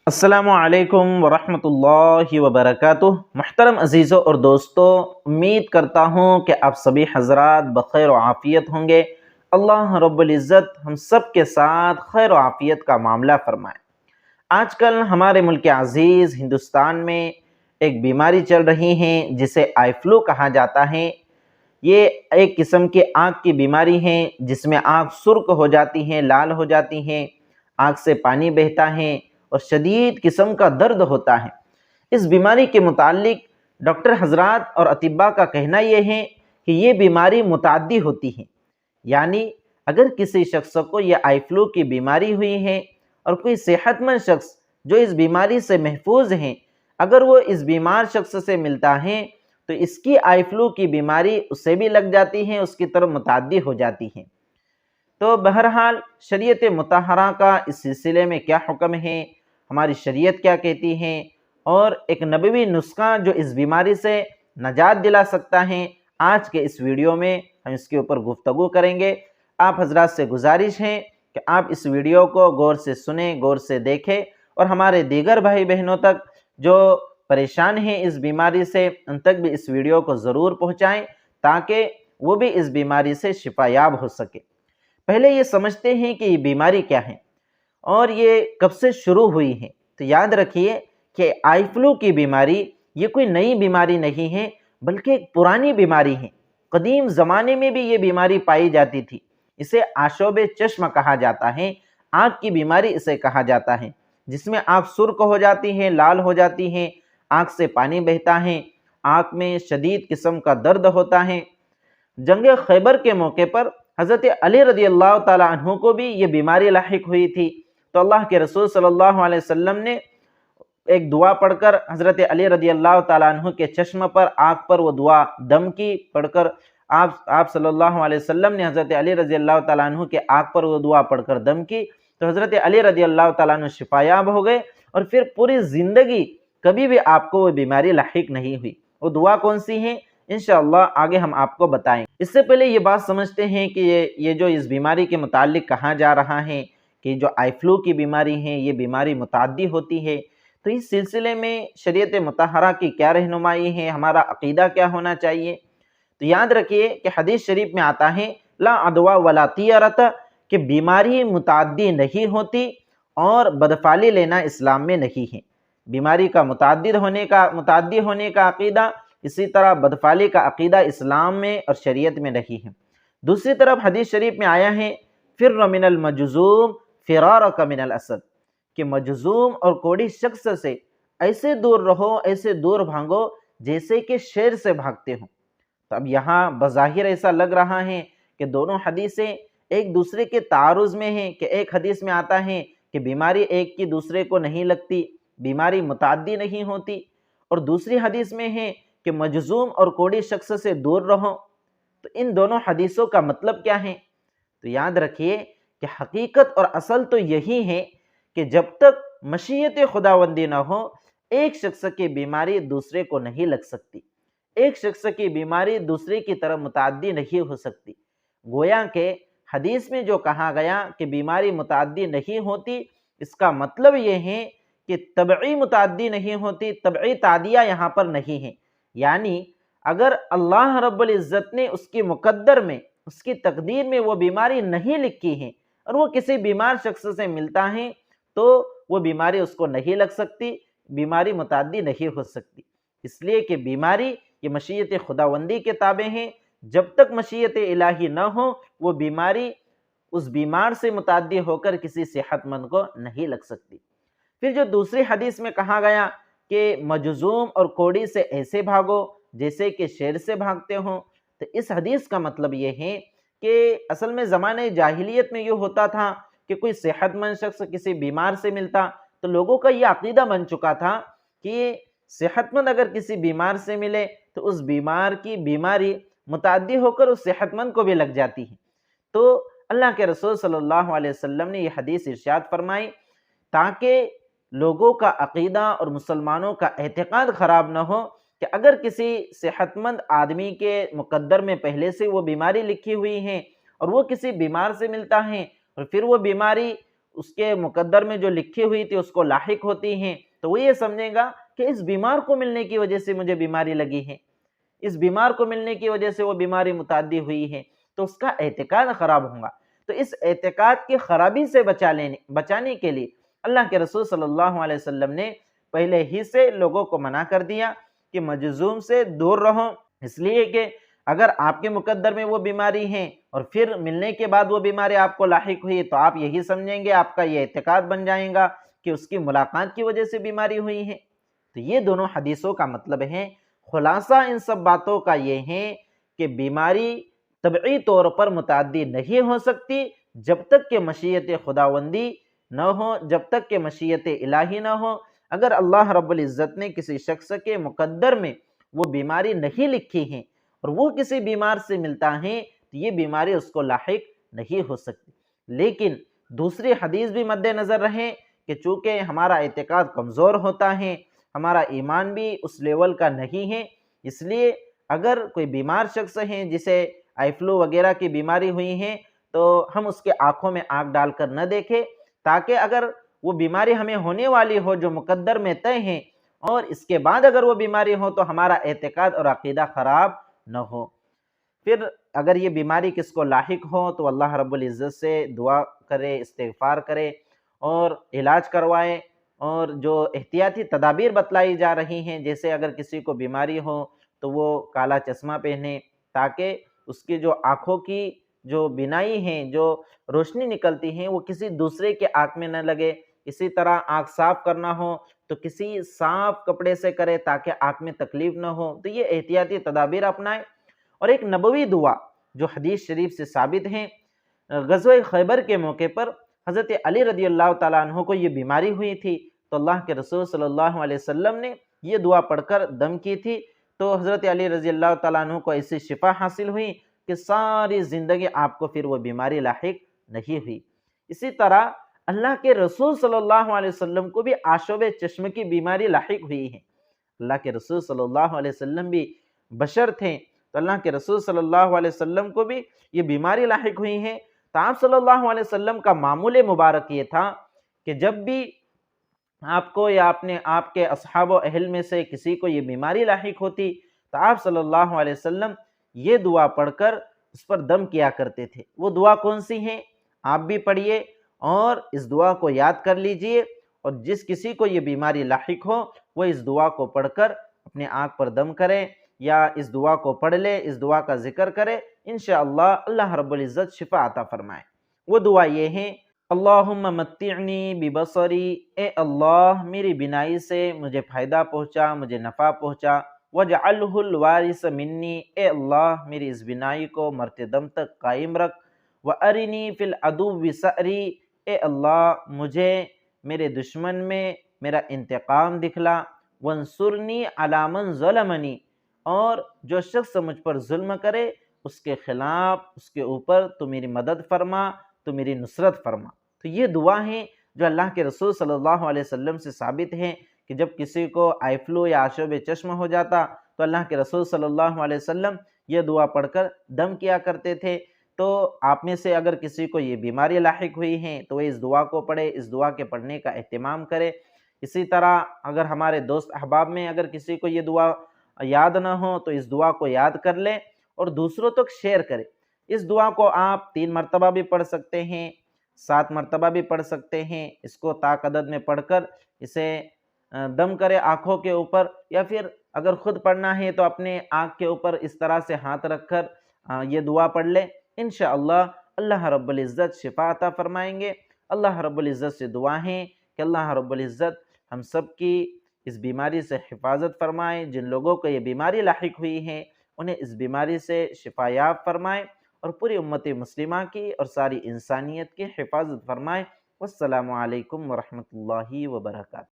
السلام علیکم ورحمۃ اللہ وبرکاتہ۔ محترم عزیزوں اور دوستوں، امید کرتا ہوں کہ آپ سبھی حضرات بخیر و عافیت ہوں گے۔ اللہ رب العزت ہم سب کے ساتھ خیر و عافیت کا معاملہ فرمائے۔ آج کل ہمارے ملک عزیز ہندوستان میں ایک بیماری چل رہی ہے جسے آئی فلو کہا جاتا ہے۔ یہ ایک قسم کی آنکھ کی بیماری ہے جس میں آنکھ سرخ ہو جاتی ہے، لال ہو جاتی ہے، آنکھ سے پانی بہتا ہے اور شدید قسم کا درد ہوتا ہے۔ اس بیماری کے متعلق ڈاکٹر حضرات اور اطباء کا کہنا یہ ہے کہ یہ بیماری متعدی ہوتی ہے، یعنی اگر کسی شخص کو یہ آئی فلو کی بیماری ہوئی ہے اور کوئی صحت مند شخص جو اس بیماری سے محفوظ ہیں، اگر وہ اس بیمار شخص سے ملتا ہے تو اس کی آئی فلو کی بیماری اسے بھی لگ جاتی ہے، اس کی طرف متعدی ہو جاتی ہے۔ تو بہرحال شریعت مطہرہ کا اس سلسلے میں کیا حکم ہے، ہماری شریعت کیا کہتی ہے، اور ایک نبوی نسخہ جو اس بیماری سے نجات دلا سکتا ہے، آج کے اس ویڈیو میں ہم اس کے اوپر گفتگو کریں گے۔ آپ حضرات سے گزارش ہے کہ آپ اس ویڈیو کو غور سے سنیں، غور سے دیکھیں اور ہمارے دیگر بھائی بہنوں تک جو پریشان ہیں اس بیماری سے، ان تک بھی اس ویڈیو کو ضرور پہنچائیں تاکہ وہ بھی اس بیماری سے شفا یاب ہو سکے۔ پہلے یہ سمجھتے ہیں کہ یہ بیماری کیا ہے اور یہ کب سے شروع ہوئی ہے۔ تو یاد رکھیے کہ آئی فلو کی بیماری یہ کوئی نئی بیماری نہیں ہے، بلکہ ایک پرانی بیماری ہے۔ قدیم زمانے میں بھی یہ بیماری پائی جاتی تھی۔ اسے آشوب چشم کہا جاتا ہے، آنکھ کی بیماری اسے کہا جاتا ہے، جس میں آنکھ سرخ ہو جاتی ہے، لال ہو جاتی ہے، آنکھ سے پانی بہتا ہے، آنکھ میں شدید قسم کا درد ہوتا ہے۔ جنگ خیبر کے موقع پر حضرت علی رضی اللہ تعالیٰ عنہ کو بھی یہ بیماری لاحق ہوئی تھی، تو اللہ کے رسول صلی اللہ علیہ وسلم نے ایک دعا پڑھ کر حضرت علی رضی اللہ تعالیٰ عنہ کے چشم پر، آنکھ پر وہ دعا دم کی پڑھ کر آپ صلی اللہ علیہ وسلم نے حضرت علی رضی اللہ تعالیٰ عنہ کے آنکھ پر وہ دعا پڑھ کر دم کی، تو حضرت علی رضی اللہ تعالیٰ عنہ شفایاب ہو گئے اور پھر پوری زندگی کبھی بھی آپ کو وہ بیماری لاحق نہیں ہوئی۔ وہ دعا کون سی ہے انشاءاللہ آگے ہم آپ کو بتائیں۔ اس سے پہلے یہ بات سمجھتے ہیں کہ یہ جو اس بیماری کے متعلق کہا جا رہا ہے کہ جو آئی فلو کی بیماری ہے یہ بیماری متعدی ہوتی ہے، تو اس سلسلے میں شریعت مطہرہ کی کیا رہنمائی ہے، ہمارا عقیدہ کیا ہونا چاہیے۔ تو یاد رکھیے کہ حدیث شریف میں آتا ہے لا عدوى ولا طیرۃ، کہ بیماری متعدی نہیں ہوتی اور بدفعلی لینا اسلام میں نہیں ہے۔ بیماری کا متعدی ہونے کا عقیدہ، اسی طرح بدفعلی کا عقیدہ اسلام میں اور شریعت میں نہیں ہے۔ دوسری طرف حدیث شریف میں آیا ہے فر من المجذوم فرارک من الاسد، کہ مجذوم اور کوڑی شخص سے ایسے دور رہو، ایسے دور بھاگو جیسے کہ شیر سے بھاگتے ہوں۔ تو اب یہاں بظاہر ایسا لگ رہا ہے کہ دونوں حدیثیں ایک دوسرے کے تعارض میں ہیں، کہ ایک حدیث میں آتا ہے کہ بیماری ایک کی دوسرے کو نہیں لگتی، بیماری متعدی نہیں ہوتی، اور دوسری حدیث میں ہے کہ مجذوم اور کوڑی شخص سے دور رہو۔ تو ان دونوں حدیثوں کا مطلب کیا ہے؟ تو یاد رکھیے کہ حقیقت اور اصل تو یہی ہے کہ جب تک مشیت خداوندی نہ ہو، ایک شخص کی بیماری دوسرے کو نہیں لگ سکتی، ایک شخص کی بیماری دوسرے کی طرف متعدی نہیں ہو سکتی۔ گویا کہ حدیث میں جو کہا گیا کہ بیماری متعدی نہیں ہوتی، اس کا مطلب یہ ہے کہ طبعی متعدی نہیں ہوتی، طبعی تعدیہ یہاں پر نہیں ہے۔ یعنی اگر اللہ رب العزت نے اس کی مقدر میں، اس کی تقدیر میں وہ بیماری نہیں لکھی ہے اور وہ کسی بیمار شخص سے ملتا ہے تو وہ بیماری اس کو نہیں لگ سکتی، بیماری متعدی نہیں ہو سکتی، اس لیے کہ بیماری یہ مشیت خداوندی کے تابع ہے۔ جب تک مشیت الہی نہ ہو وہ بیماری اس بیمار سے متعدی ہو کر کسی صحت مند کو نہیں لگ سکتی۔ پھر جو دوسری حدیث میں کہا گیا کہ مجذوم اور کوڑی سے ایسے بھاگو جیسے کہ شیر سے بھاگتے ہوں، تو اس حدیث کا مطلب یہ ہے کہ اصل میں زمانے جاہلیت میں یہ ہوتا تھا کہ کوئی صحت مند شخص کسی بیمار سے ملتا تو لوگوں کا یہ عقیدہ بن چکا تھا کہ صحت مند اگر کسی بیمار سے ملے تو اس بیمار کی بیماری متعدی ہو کر اس صحت مند کو بھی لگ جاتی ہے۔ تو اللہ کے رسول صلی اللہ علیہ وسلم نے یہ حدیث ارشاد فرمائی تاکہ لوگوں کا عقیدہ اور مسلمانوں کا اعتقاد خراب نہ ہو کہ اگر کسی صحت مند آدمی کے مقدر میں پہلے سے وہ بیماری لکھی ہوئی ہے اور وہ کسی بیمار سے ملتا ہے اور پھر وہ بیماری اس کے مقدر میں جو لکھی ہوئی تھی اس کو لاحق ہوتی ہیں تو وہ یہ سمجھے گا کہ اس بیمار کو ملنے کی وجہ سے مجھے بیماری لگی ہے، اس بیمار کو ملنے کی وجہ سے وہ بیماری متعدی ہوئی ہے، تو اس کا اعتقاد خراب ہوگا۔ تو اس اعتقاد کی خرابی سے بچانے کے لیے اللہ کے رسول صلی اللہ علیہ وسلم نے پہلے ہی سے لوگوں کو منع کر دیا کہ مجذوم سے دور رہو، اس لیے کہ اگر آپ کے مقدر میں وہ بیماری ہے اور پھر ملنے کے بعد وہ بیماری آپ کو لاحق ہوئی تو آپ یہی سمجھیں گے، آپ کا یہ اعتقاد بن جائے گا کہ اس کی ملاقات کی وجہ سے بیماری ہوئی ہے۔ تو یہ دونوں حدیثوں کا مطلب ہے، خلاصہ ان سب باتوں کا یہ ہے کہ بیماری طبعی طور پر متعدی نہیں ہو سکتی جب تک کہ مشیت خداوندی نہ ہو، جب تک کہ مشیت الہی نہ ہو۔ اگر اللہ رب العزت نے کسی شخص کے مقدر میں وہ بیماری نہیں لکھی ہے اور وہ کسی بیمار سے ملتا ہے تو یہ بیماری اس کو لاحق نہیں ہو سکتی۔ لیکن دوسری حدیث بھی مد نظر رہے کہ چونکہ ہمارا اعتقاد کمزور ہوتا ہے، ہمارا ایمان بھی اس لیول کا نہیں ہے، اس لیے اگر کوئی بیمار شخص ہے جسے آئی فلو وغیرہ کی بیماری ہوئی ہے تو ہم اس کے آنکھوں میں آنکھ ڈال کر نہ دیکھیں، تاکہ اگر وہ بیماری ہمیں ہونے والی ہو جو مقدر میں طے ہے اور اس کے بعد اگر وہ بیماری ہو تو ہمارا اعتقاد اور عقیدہ خراب نہ ہو۔ پھر اگر یہ بیماری کس کو لاحق ہو تو اللہ رب العزت سے دعا کرے، استغفار کرے اور علاج کروائے، اور جو احتیاطی تدابیر بتلائی جا رہی ہیں، جیسے اگر کسی کو بیماری ہو تو وہ کالا چشمہ پہنے تاکہ اس کی جو آنکھوں کی جو بینائی ہیں، جو روشنی نکلتی ہیں، وہ کسی دوسرے کے آنکھ میں نہ لگے۔ اسی طرح آنکھ صاف کرنا ہو تو کسی صاف کپڑے سے کرے تاکہ آنکھ میں تکلیف نہ ہو۔ تو یہ احتیاطی تدابیر اپنائیں۔ اور ایک نبوی دعا جو حدیث شریف سے ثابت ہیں، غزوہ خیبر کے موقع پر حضرت علی رضی اللہ تعالیٰ عنہ کو یہ بیماری ہوئی تھی تو اللہ کے رسول صلی اللہ علیہ وسلم نے یہ دعا پڑھ کر دم کی تھی، تو حضرت علی رضی اللہ تعالیٰ عنہ کو ایسی شفا حاصل ہوئی کہ ساری زندگی آپ کو پھر وہ بیماری لاحق نہیں ہوئی۔ اسی طرح اللہ کے رسول صلی اللہ علیہ وسلم کو بھی آشوب چشم کی بیماری لاحق ہوئی ہے۔ اللہ کے رسول صلی اللہ علیہ وسلم بھی بشر تھے، تو اللہ کے رسول صلی اللہ علیہ وسلم کو بھی یہ بیماری لاحق ہوئی ہے۔ تو آپ صلی اللہ علیہ وسلم کا معمول مبارک یہ تھا کہ جب بھی آپ کو یا آپ کے اصحاب و اہل میں سے کسی کو یہ بیماری لاحق ہوتی تو آپ صلی اللہ علیہ وسلم یہ دعا پڑھ کر اس پر دم کیا کرتے تھے۔ وہ دعا کون سی ہیں؟ آپ بھی پڑھیے اور اس دعا کو یاد کر لیجئے، اور جس کسی کو یہ بیماری لاحق ہو وہ اس دعا کو پڑھ کر اپنے آنکھ پر دم کرے یا اس دعا کو پڑھ لے، اس دعا کا ذکر کرے، انشاءاللہ اللہ رب العزت شفا عطا فرمائے۔ وہ دعا یہ ہے، اللہم متعنی ببصری، اے اللہ میری بینائی سے مجھے فائدہ پہنچا، مجھے نفع پہنچا، وجعلہ الوارث منی، اے اللہ میری اس بینائی کو مرتے دم تک قائم رکھ، وارنی فی العدو سأری، اے اللہ مجھے میرے دشمن میں میرا انتقام دکھلا، وانصرنی علی من ظلمنی، اور جو شخص مجھ پر ظلم کرے اس کے خلاف، اس کے اوپر تو میری مدد فرما، تو میری نصرت فرما۔ تو یہ دعا ہیں جو اللہ کے رسول صلی اللہ علیہ وسلم سے ثابت ہیں کہ جب کسی کو آئی فلو یا آشوب چشم ہو جاتا تو اللہ کے رسول صلی اللہ علیہ وسلم یہ دعا پڑھ کر دم کیا کرتے تھے۔ تو آپ میں سے اگر کسی کو یہ بیماری لاحق ہوئی ہیں تو وہ اس دعا کو پڑھے، اس دعا کے پڑھنے کا اہتمام کرے۔ اسی طرح اگر ہمارے دوست احباب میں اگر کسی کو یہ دعا یاد نہ ہو تو اس دعا کو یاد کر لیں اور دوسروں تک شیئر کریں۔ اس دعا کو آپ 3 مرتبہ بھی پڑھ سکتے ہیں، 7 مرتبہ بھی پڑھ سکتے ہیں۔ اس کو طاق عدد میں پڑھ کر اسے دم کرے آنکھوں کے اوپر، یا پھر اگر خود پڑھنا ہے تو اپنے آنکھ کے اوپر اس طرح سے ہاتھ رکھ کر یہ دعا پڑھ لیں، انشاءاللہ اللہ رب العزت شفا عطا فرمائیں گے۔ اللہ رب العزت سے دعا ہے کہ اللہ رب العزت ہم سب کی اس بیماری سے حفاظت فرمائے۔ جن لوگوں کو یہ بیماری لاحق ہوئی ہے انہیں اس بیماری سے شفا یاب فرمائے، اور پوری امت مسلمہ کی اور ساری انسانیت کی حفاظت فرمائے۔ والسلام علیکم ورحمۃ اللہ وبرکاتہ۔